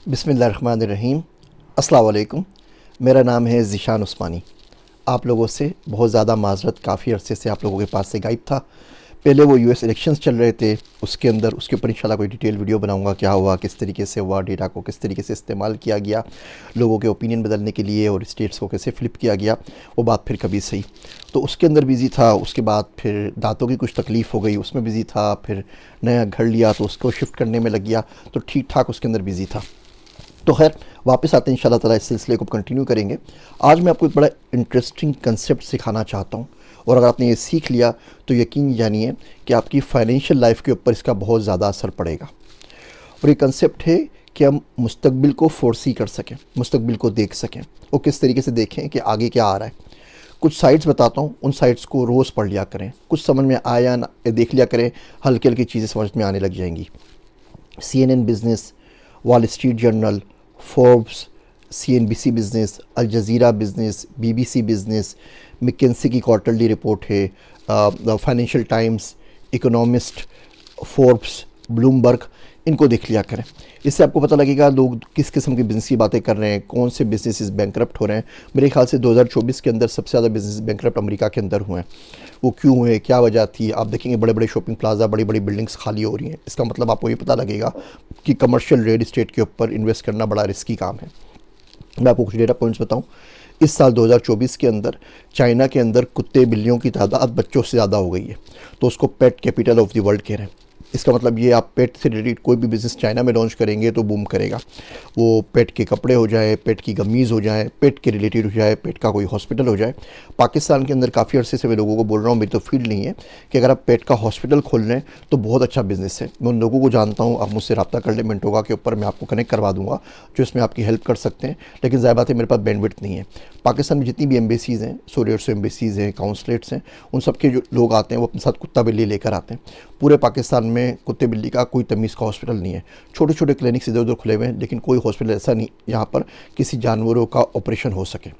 बिस्मिल्लाहिर्रहमानिर्रहीम। अस्सलाम वालेकुम। मेरा नाम है ज़ीशान उस्मानी। आप लोगों से बहुत ज़्यादा माज़रत, काफ़ी अरसे से आप लोगों के पास से गायब था। पहले वो यूएस इलेक्शंस चल रहे थे, उसके ऊपर इंशाल्लाह कोई डिटेल वीडियो बनाऊंगा, क्या हुआ, किस तरीके से हुआ, डेटा को किस तरीके से इस्तेमाल किया गया लोगों के ओपिनियन बदलने के लिए, और स्टेट्स को कैसे फ़्लिप किया गया, वो बात फिर कभी सही। तो उसके अंदर बिज़ी था। उसके बाद फिर दांतों की कुछ तकलीफ़ हो गई, उसमें बिज़ी था। फिर नया घर लिया तो उसको शिफ्ट करने में लग गया, तो ठीक ठाक उसके अंदर बिज़ी था। तो खैर वापस आते हैं, इंशाल्लाह ताला इस सिलसिले को कंटिन्यू करेंगे। आज मैं आपको एक बड़ा इंटरेस्टिंग कंसेप्ट सिखाना चाहता हूँ, और अगर आपने ये सीख लिया तो यकीन जानिए कि आपकी फाइनेंशियल लाइफ के ऊपर इसका बहुत ज़्यादा असर पड़ेगा। और ये कंसेप्ट है कि हम मुस्तकबिल को फोरसी कर सकें, मुस्तकबिल को देख सकें। और किस तरीके से देखें कि आगे क्या आ रहा है। कुछ साइट्स बताता हूँ, उन साइट्स को रोज़ पढ़ लिया करें, कुछ समझ में आया ना देख लिया करें, हल्की हल्की चीज़ें समझ में आने लग जाएंगी। CNN business, Wall Street Journal, Forbes, CNBC business, Al Jazeera business, BBC business, McKinsey की क्वार्टरली रिपोर्ट है, financial times, economist, Forbes, Bloomberg, इनको देख लिया करें। इससे आपको पता लगेगा लोग किस किस्म की बिज़नेस की बातें कर रहे हैं, कौन से बिज़नेसेस बैंकरप्ट हो रहे हैं। मेरे ख्याल से 2024 के अंदर सबसे ज़्यादा बिज़नेस बैंकरप्ट अमेरिका के अंदर हुए हैं। वो क्यों हुए, क्या वजह थी, आप देखेंगे बड़े बड़े शॉपिंग प्लाजा, बड़ी बड़ी बिल्डिंग्स खाली हो रही हैं। इसका मतलब आपको ये पता लगेगा कि कमर्शियल रियल इस्टेट के ऊपर इन्वेस्ट करना बड़ा रिस्की काम है। मैं आपको कुछ डेटा पॉइंट्स बताऊं। इस साल 2024 के अंदर चाइना के अंदर कुत्ते बिल्लियों की तादाद बच्चों से ज़्यादा हो गई है, तो उसको पेट कैपिटल ऑफ द वर्ल्ड कह रहे हैं। इसका मतलब ये, आप पेट से रिलेटेड कोई भी बिज़नेस चाइना में लॉन्च करेंगे तो बूम करेगा। वो पेट के कपड़े हो जाए, पेट की गमीज़ हो जाए, पेट के रिलेटेड हो जाए, पेट का कोई हॉस्पिटल हो जाए। पाकिस्तान के अंदर काफ़ी अरसे से मैं लोगों को बोल रहा हूँ, मेरी तो फील्ड नहीं है, कि अगर आप पेट का हॉस्पिटल खोल लें तो बहुत अच्छा बिज़नेस है। मैं उन लोगों को जानता हूँ, आप मुझसे रब्ता कर लें, मिंटोगा के ऊपर मैं आपको कनेक्ट करवा दूँगा जो इसमें आपकी हेल्प कर सकते हैं। लेकिन ज़ाहिर बात है मेरे पास बैंडविड्थ नहीं है। पाकिस्तान में जितनी भी एम्बेसीज़ हैं, 100-150 एम्बेसीज़ हैं, काउंसलेट्स हैं, उन सब के जो लोग आते हैं वो अपने साथ कुत्ता बिल्ली लेकर आते हैं। पूरे पाकिस्तान में कुत्ते बिल्ली का कोई तमीज़ का हॉस्पिटल नहीं है। छोटे छोटे क्लिनिक्स इधर उधर खुले हुए हैं, लेकिन कोई हॉस्पिटल ऐसा नहीं यहाँ पर किसी जानवरों का ऑपरेशन हो सके।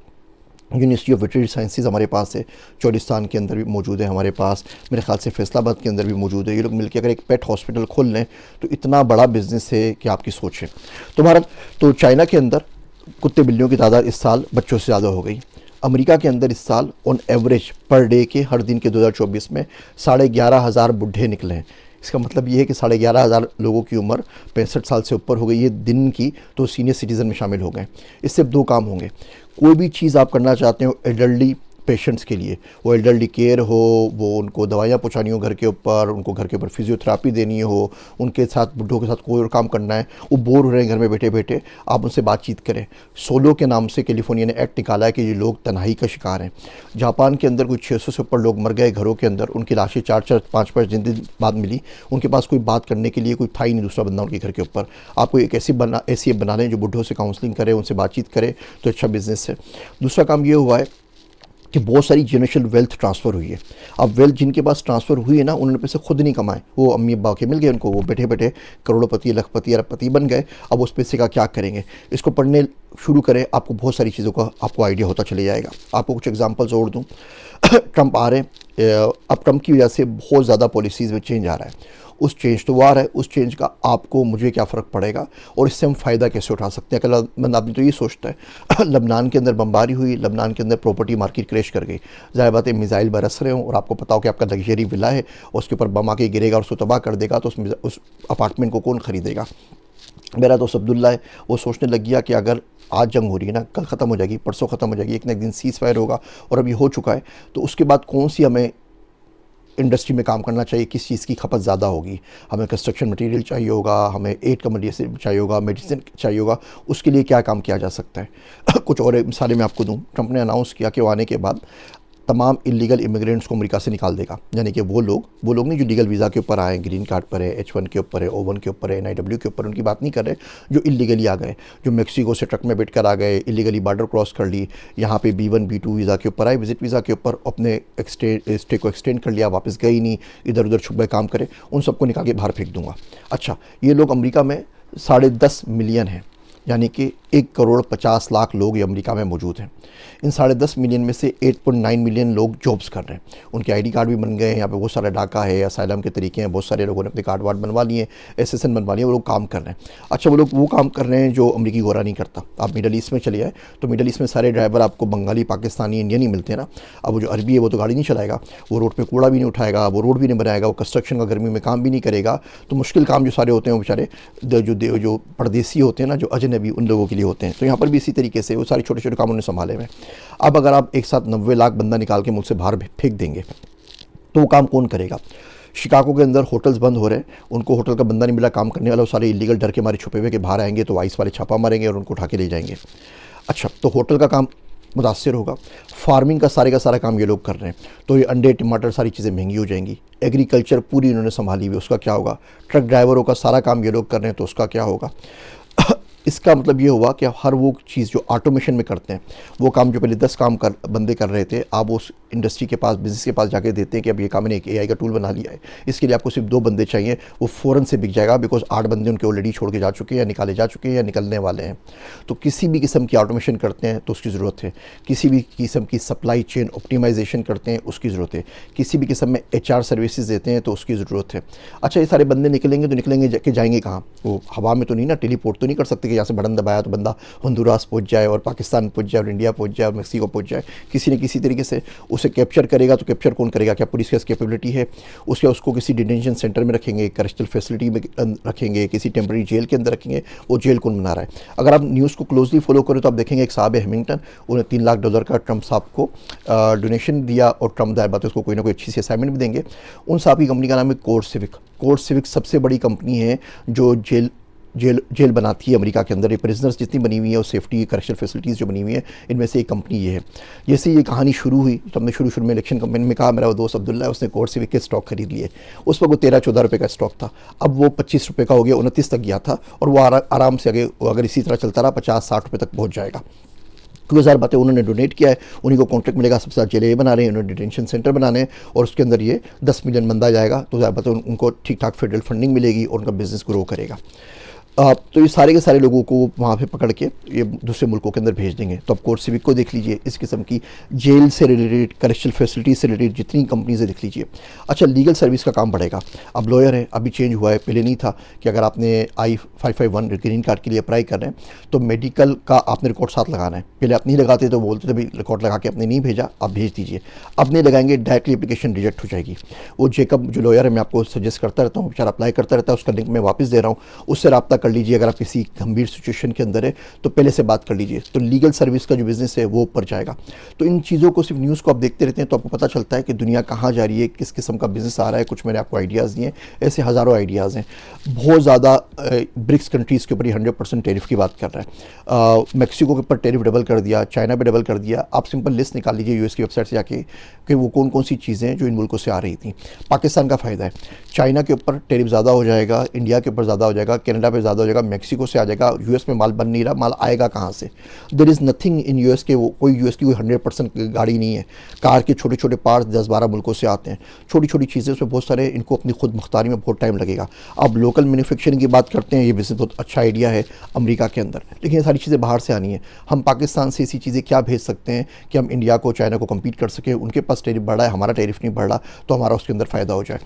यूनिवर्सिटी ऑफ वेटरनरी साइंसेज हमारे पास है, चौलिस्तान के अंदर भी मौजूद है हमारे पास, मेरे ख्याल से फैसलाबाद के अंदर भी मौजूद है। ये लोग मिलकर अगर एक पेट हॉस्पिटल खोल लें तो इतना बड़ा बिज़नेस है कि आपकी सोच है। तो चाइना के अंदर कुत्ते बिल्लियों की तादाद इस साल बच्चों से ज़्यादा हो गई। अमेरिका के अंदर इस साल ऑन एवरेज पर डे के, हर दिन के 2024 में 11,500 बुढ़े निकले हैं। इसका मतलब ये है कि 11,500 लोगों की उम्र 65 साल से ऊपर हो गई है दिन की, तो सीनियर सिटीज़न में शामिल हो गए। इससे दो काम होंगे। कोई भी चीज़ आप करना चाहते हो एल्डरली पेशेंट्स के लिए, वो एल्डरली केयर हो, वो उनको दवाइयाँ पहुँचानी हो घर के ऊपर, उनको घर के ऊपर फिजियोथेरापी देनी हो, उनके साथ बुढ़ों के साथ कोई और काम करना है, वो बोर हो रहे हैं घर में बैठे बैठे, आप उनसे बातचीत करें। सोलो के नाम से कैलिफोर्निया ने एक्ट निकाला है कि ये लोग तन्हाई का शिकार हैं। जापान के अंदर कुछ 600 से ऊपर लोग मर गए घरों के अंदर, उनकी लाशें 4-4, 5-5 दिन बाद मिली। उनके पास कोई बात करने के लिए कोई था ही नहीं दूसरा बंदा उनके घर के ऊपर। आपको एक ऐसी ऐप बना लें जो बुढ़ों से काउंसलिंग करे, उनसे बातचीत करे, तो अच्छा बिज़नेस है। दूसरा काम ये हुआ है कि बहुत सारी जनरेशनल वेल्थ ट्रांसफ़र हुई है। अब वेल्थ जिनके पास ट्रांसफ़र हुई है ना, उन्होंने पैसे खुद नहीं कमाए, वो अम्मी अब्बा के मिल गए उनको, वो बैठे बैठे करोड़पति, लखपति, अरबपति बन गए। अब उस पैसे का क्या करेंगे? इसको पढ़ने शुरू करें, आपको बहुत सारी चीज़ों का आपको आइडिया होता चले जाएगा। आपको कुछ एग्जांपल्स और दूँ। ट्रंप आ रहे हैं, अब ट्रंप की वजह से बहुत ज़्यादा पॉलिसीज़ में चेंज आ रहा है। उस चेंज तो वो आ रहा है, उस चेंज का आपको मुझे क्या फ़र्क पड़ेगा और इससे हम फ़ायदा कैसे उठा सकते हैं? अकलमंद आदमी तो ये सोचता है लबनान के अंदर बमबारी हुई, लबनान के अंदर प्रॉपर्टी मार्केट क्रैश कर गई, ज़ाहिर बात है मिसाइल बरस रहे हों और आपको पता हो कि आपका लग्जरी विला है और उसके ऊपर बम आके गिरेगा और उसको तबाह कर देगा, तो उस अपार्टमेंट को कौन ख़रीदेगा? मेरा दोस्त अब्दुल्ला है, वो सोचने लग गया कि अगर आज जंग हो रही है ना, कल ख़त्म हो जाएगी, परसों ख़त्म हो जाएगी, एक ना एक दिन सीज़ फायर होगा, और अभी हो चुका है, तो उसके बाद कौन सी हमें इंडस्ट्री में काम करना चाहिए, किस चीज़ की खपत ज़्यादा होगी? हमें कंस्ट्रक्शन मटेरियल चाहिए होगा, हमें एड का मटेरियल चाहिए होगा, मेडिसिन चाहिए होगा, उसके लिए क्या काम किया जा सकता है? कुछ और मिसालें मैं आपको दूँ। ट्रंप ने अनाउंस किया कि वो आने के बाद तमाम इलीगल इमिग्रेंट्स को अमेरिका से निकाल देगा। यानी कि वो लोग नहीं जो लीगल वीज़ा के ऊपर आए, ग्रीन कार्ड पर है, H1 के ऊपर है, O1 के ऊपर है, NIW के ऊपर, उनकी बात नहीं कर रहे। जो इलीगली आ गए, जो मेक्सिको से ट्रक में बैठ कर आ गए, इलीगली बॉर्डर क्रॉस कर ली, यहाँ पे B1 B2 वीज़ा के ऊपर आए, विजिट वीज़ा के ऊपर अपने स्टे को एक्सटेंड कर लिया, वापस गए ही नहीं, इधर उधर छुप गए काम करे, उन सबको निकाल के बाहर फेंक दूँगा। अच्छा, ये लोग अमेरिका में 10.5 मिलियन हैं। यानी कि 1,50,00,000 लोग ये अमेरिका में मौजूद हैं। इन 10.5 मिलियन में से 8.9 मिलियन लोग जॉब्स कर रहे हैं, उनके आईडी कार्ड भी बन गए हैं, यहाँ पे बहुत सारा डाका है, असाइलम के तरीके हैं, बहुत सारे लोगों ने अपने कार्ड वार्ड बनवा लिए, SSN बनवा लिए, वो लोग काम कर रहे हैं। अच्छा, वो लोग वो काम कर रहे हैं जो अमरीकी गोरा नहीं करता। आप मिडल ईस्ट में चले जाए तो मिडल ईस्ट में सारे ड्राइवर आपको बंगाली, पाकिस्तानी, इंडियन ही मिलते हैं ना। अब वो जो अरबी है वो तो गाड़ी नहीं चलाएगा, वो रोड पर कूड़ा भी नहीं उठाएगा, वो रोड भी नहीं बनाएगा, वो कंस्ट्रक्शन का गर्मी में काम भी नहीं करेगा। तो मुश्किल काम जो सारे होते हैं वो बेचारे जो परदेसी होते हैं ना, जो अजनबी, उन लोगों के लिए होते हैं। तो यहाँ पर भी इसी तरीके से वो सारे छोटे छोटे काम उन्हें संभाले हुए हैं। अब अगर आप एक साथ 90 लाख बंदा निकाल के मुल्क से बाहर फेंक देंगे तो वो काम कौन करेगा? शिकागो के अंदर होटल्स बंद हो रहे हैं, उनको होटल का बंदा नहीं मिला काम करने वाला, वो सारे इलीगल डर के मारे छुपे हुए कि बाहर आएंगे तो वाइस वाले छापा मारेंगे और उनको उठा के ले जाएंगे। अच्छा, तो होटल का काम मुतासर होगा, फार्मिंग का सारा काम ये लोग कर रहे हैं, तो ये अंडे, टमाटर, सारी चीज़ें महंगी हो जाएंगी। एग्रीकल्चर पूरी इन्होंने संभाली हुई, उसका क्या होगा? ट्रक ड्राइवरों का सारा काम ये लोग कर रहे हैं, तो उसका क्या होगा? इसका मतलब ये हुआ कि हर वो चीज़ जो ऑटोमेशन में करते हैं, वो काम जो पहले 10 काम बंदे कर रहे थे, आप उस इंडस्ट्री के पास, बिजनेस के पास जाके देते हैं कि अब ये काम मैंने एक AI का टूल बना लिया है, इसके लिए आपको सिर्फ 2 बंदे चाहिए, वो फ़ौरन से बिक जाएगा, बिकॉज 8 बंदे उनके ऑलरेडी छोड़ के जा चुके हैं, या निकाले जा चुके हैं, या निकलने वाले हैं। तो किसी भी किस्म की ऑटोमेशन करते हैं तो उसकी ज़रूरत है, किसी भी किस्म की सप्लाई चेन ऑप्टिमाइजेशन करते हैं उसकी ज़रूरत है, किसी भी किस्म में HR सर्विसेज देते हैं तो उसकी ज़रूरत है। अच्छा, ये सारे बंदे निकलेंगे तो निकलेंगे कि जाएंगे कहाँ? वो हवा में तो नहीं ना, टेलीपोर्ट तो नहीं कर सकते कि यहाँ से बटन दबाया तो बंदा होंडुरास पहुंच जाए और पाकिस्तान पहुंच जाए और इंडिया पहुंच जाए और मेक्सिको पहुंच जाए। किसी न किसी तरीके से उसे कैप्चर करेगा, तो कैप्चर कौन करेगा? क्या पुलिस की कैपेबिलिटी है? उसको किसी डिटेंशन सेंटर में रखेंगे, करेक्शनल फैसिलिटी में रखेंगे, किसी टेम्पररी जेल के अंदर रखेंगे, वो जेल कौन बना रहा है? अगर आप न्यूज़ को क्लोजली फॉलो करें तो आप देखेंगे एक साहब है हेमिंगटन, उन्हें $3 लाख का ट्रंप साहब को डोनेशन दिया, और ट्रंप दायर बात है उसको कोई ना कोई अच्छी सी असाइनमेंट भी देंगे। उन साहब की कंपनी का नाम है कोर्स सिविक सबसे बड़ी कंपनी है जो जेल बनाती है अमेरिका के अंदर। ये प्रिजनर्स जितनी बनी हुई है और सेफ्टी करेक्शनल फैसिलिटीज़ जो बनी हुई है, इनमें से एक कंपनी ये है। जैसे ये कहानी शुरू हुई तो हमने शुरू में इलेक्शन कंपेन में कहा, मेरा वो दोस्त अब्दुल्ला है, उसने कोर्स सिविक के स्टॉक खरीद लिए। उस वक्त वो 13-14 रुपये का स्टॉक था, अब वो 25 रुपये का हो गया, 29 तक गया था, और वो आराम से आगे अगर इसी तरह चलता रहा 50-60 रुपये तक पहुँच जाएगा। क्योंकि ज़ाहिर बात है उन्होंने डोनेट किया है, उन्हीं को कॉन्ट्रैक्ट मिलेगा, सबसे ज़्यादा जेलें बना रहे हैं, उन्होंने डिटेंशन सेंटर बनाने हैं, और उसके अंदर ये 10 मिलियन बंदा जाएगा, तो ज़ाहिर बात है उनको ठीक ठाक फेडरल फंडिंग मिलेगी और उनका बिज़नेस ग्रो करेगा। तो ये सारे के सारे लोगों को वहाँ पे पकड़ के ये दूसरे मुल्कों के अंदर भेज देंगे। तो अब कोर्स सिविक को देख लीजिए, इस किस्म की जेल से रिलेटेड, करेक्शनल फैसिलिटीज से रिलेटेड जितनी कंपनीज है देख लीजिए। अच्छा, लीगल सर्विस का काम बढ़ेगा। अब लॉयर है, अभी चेंज हुआ है, पहले नहीं था कि अगर आपने I-551 ग्रीन कार्ड के लिए अप्लाई कर रहे हैं तो मेडिकल का आपने रिकॉर्ड साथ लगाना है। पहले आप नहीं लगाते तो बोलते थे भाई रिकॉर्ड लगा के आपने नहीं भेजा, आप भेज दीजिए। अब नहीं लगाएंगे, डायरेक्टली एप्लीकेशन रिजेक्ट हो जाएगी। वो जेकब जो लॉयर है, मैं आपको सजेस्ट करता रहता हूँ, बेचारा अप्लाई करता रहता है, उसका लिंक मैं वापस दे रहा हूँ, उससे रब्ता कर लीजिए। अगर आप किसी गंभीर सिचुएशन के अंदर है तो पहले से बात कर लीजिए, तो लीगल सर्विस का जो बिज़नेस है वो ऊपर जाएगा। तो इन चीज़ों को, सिर्फ न्यूज़ को आप देखते रहते हैं तो आपको पता चलता है कि दुनिया कहाँ जा रही है, किस किस्म का बिज़नेस आ रहा है। कुछ मैंने आपको आइडियाज़ दिए, ऐसे हज़ारों आइडियाज़ हैं। बहुत ज़्यादा ब्रिक्स कंट्रीज़ के ऊपर 100% टैरिफ की बात कर रहा है। मैक्सिको के ऊपर टैरिफ डबल कर दिया, चाइना पे डबल कर दिया। आप सिंपल लिस्ट निकाल लीजिए US की वेबसाइट से जाके कि वो कौन कौन सी चीज़ें हैं जो इन मुल्कों से आ रही थी। पाकिस्तान का फ़ायदा है, चाइना के ऊपर टैरिफ ज़्यादा हो जाएगा, इंडिया के ऊपर ज़्यादा हो जाएगा, कनाडा पे ज़्यादा हो जाएगा, मैक्सिको से आ जाएगा। US में माल बन नहीं रहा, माल आएगा कहाँ से? There is nothing in US के, वो कोई US की कोई 100% गाड़ी नहीं है। कार के छोटे छोटे पार्ट्स 10-12 मुल्कों से आते हैं, छोटी छोटी चीज़ें, उसमें बहुत सारे, इनको अपनी खुद मुख्तारी में बहुत टाइम लगेगा। अब लोकल मैन्युफैक्चरिंग की बात करते हैं, ये बिज़नेस बहुत अच्छा आइडिया है अमेरिका के अंदर, लेकिन ये सारी चीज़ें बाहर से आनी है। हम पाकिस्तान से ऐसी चीज़ें क्या भेज सकते हैं कि हम इंडिया को, चाइना को कम्पीट कर सकें? उनके पास टैरिफ बढ़ा है, हमारा टैरिफ नहीं बढ़ रहा, तो हमारा उसके अंदर फ़ायदा हो जाए।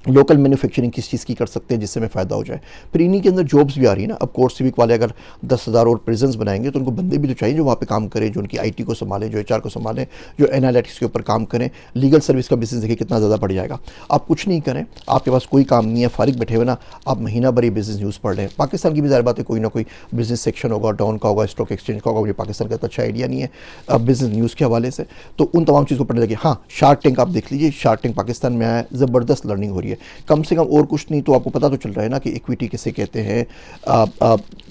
लोकल मैन्युफैक्चरिंग किस चीज़ की कर सकते हैं जिससे हमें फ़ायदा हो जाए। फिर इन्हीं के अंदर जॉब्स भी आ रही है ना। अब कोर्स सिविक वाले अगर 10,000 और प्रिजन्स बनाएंगे तो उनको बंदे भी तो चाहिए जो वहाँ पे काम करें, जो उनकी IT को संभालें, जो HR को संभालें, जो एनालिटिक्स के ऊपर काम करें। लीगल सर्विस का बिज़नेस देखिए कितना ज़्यादा बढ़ जाएगा। आप कुछ नहीं करें, आपके पास कोई काम नहीं है, फारिग बैठे हुए ना, आप महीना भर ये बिज़नेस न्यूज़ पढ़ रहे हैं। पाकिस्तान की भी ज़ाहिर बात है कोई ना कोई बिज़नेस सेक्शन होगा, डाउन का होगा, स्टॉक एक्सचेंज का होगा, मुझे पाकिस्तान का तो अच्छा आइडिया नहीं है बिज़नेस न्यूज़ के हवाले से, तो उन तमाम चीज़ को पढ़ने लगे। हाँ, शार्क टैंक आप देख लीजिए, शार्क टैंक पाकिस्तान में आया, ज़बरदस्त लर्निंग हो रही है। कम से कम और कुछ नहीं तो आपको पता तो चल रहा है ना कि इक्विटी किसे कहते हैं,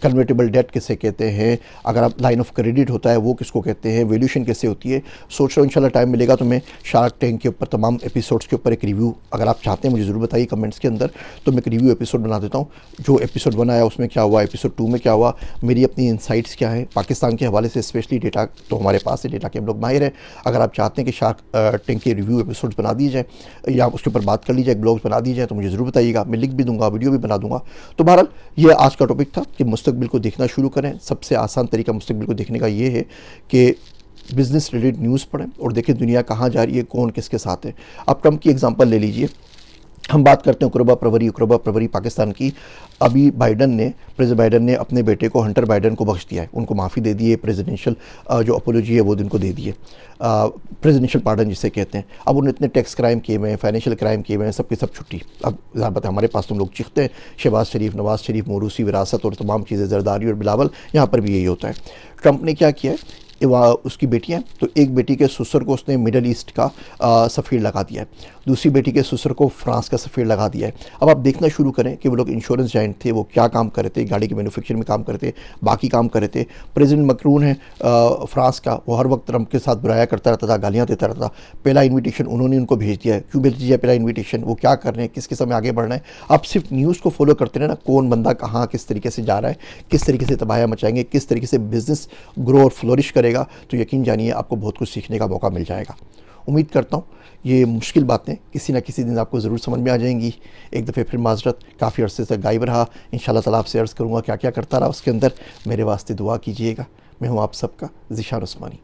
कन्वर्टेबल डेट किसे कहते हैं, अगर आप लाइन ऑफ क्रेडिट होता है वो किसको कहते हैं, वैल्यूएशन कैसे होती है। सोच रहा हूँ इंशाल्लाह टाइम मिलेगा तो मैं शार्क टैंक के ऊपर तमाम एपिसोड्स के ऊपर एक रिव्यू, अगर आप चाहते हैं मुझे ज़रूर बताइए कमेंट्स के अंदर, तो मैं एक रिव्यू एपिसोड बना देता हूँ। जो एपिसोड 1 आया उसमें क्या हुआ, एपिसोड 2 में क्या हुआ, मेरी अपनी इंसाइट्स क्या है पाकिस्तान के हवाले से, स्पेशली डेटा तो हमारे पास है, डेटा के हम लोग माहिर हैं। अगर आप चाहते हैं कि शार्क टैंक के रिव्यू एपिसोड्स बना दिए जाए या उसके ऊपर बात कर ली जाए, ब्लॉग्स बना दी जाए तो मुझे ज़रूर बताइएगा, मैं लिख भी दूंगा, वीडियो भी बना दूंगा। तो बहरहाल ये आज का टॉपिक था कि मुस्तकबिल को देखना शुरू करें। सबसे आसान तरीका मुस्तकबिल को देखने का ये है कि बिज़नेस रिलेटेड न्यूज़ पढ़ें और देखें दुनिया कहाँ जा रही है, कौन किसके साथ है। आप ट्रंप की एग्जांपल ले लीजिए, हम बात करते हैं उकरबा प्रवरी पाकिस्तान की। अभी प्रेसिडेंट बाइडन ने अपने बेटे को, हंटर बाइडन को बख्श दिया है, उनको माफ़ी दे दी है, प्रेसिडेंशियल जो अपोलॉजी है वो उनको दे दी है, प्रेसिडेंशियल पार्डन जिसे कहते हैं। अब उन्होंने इतने टैक्स क्राइम किए हुए हैं, फाइनेंशियल क्राइम किए हुए हैं, सबकी सब छुट्टी। अब ज़ाहिर बात है हमारे पास तुम लोग चीखते हैं शहबाज शरीफ, नवाज़ शरीफ, मोरूसी, विरासत और तमाम चीज़ें, जरदारी और बिलावल, यहाँ पर भी यही होता है। ट्रंप ने क्या किया है, उसकी बेटियाँ, तो एक बेटी के ससुर को उसने मिडल ईस्ट का सफ़ीर लगा दिया है, दूसरी बेटी के ससुर को फ्रांस का सफ़ीर लगा दिया है। अब आप देखना शुरू करें कि वो लोग इंश्योरेंस जाइंट थे, वो क्या काम कर रहे थे, गाड़ी के मैन्युफैक्चर में काम करते थे, बाकी काम कर रहे थे। प्रेसिडेंट मैक्रोन है फ्रांस का, वो हर वक्त ट्रंप के साथ बुराया करता रहता था, गालियाँ देता रहता था। पहला इन्विटेशन उन्होंने उनको भेज दिया है, क्यों भेज दिया पहला इन्विटेशन, वो क्या कर रहे हैं, किसके समय आगे बढ़ना है। आप सिर्फ न्यूज़ को फॉलो करते रहना, कौन बंदा कहाँ किस तरीके से जा रहा है, किस तरीके से तबाहियाँ मचाएंगे, किस तरीके से बिज़नेस ग्रो और फ्लोरिश करेगा, तो यकीन जानिए आपको बहुत कुछ सीखने का मौका मिल जाएगा। उम्मीद करता हूँ ये मुश्किल बातें किसी न किसी दिन आपको ज़रूर समझ में आ जाएंगी। एक दफ़े फिर माजरत, काफ़ी अरसे तक गायब रहा। इंशाल्लाह ताला आपसे अर्ज़ करूँगा क्या क्या करता रहा उसके अंदर। मेरे वास्ते दुआ कीजिएगा। मैं हूँ आप सबका ज़ीशान उस्मानी।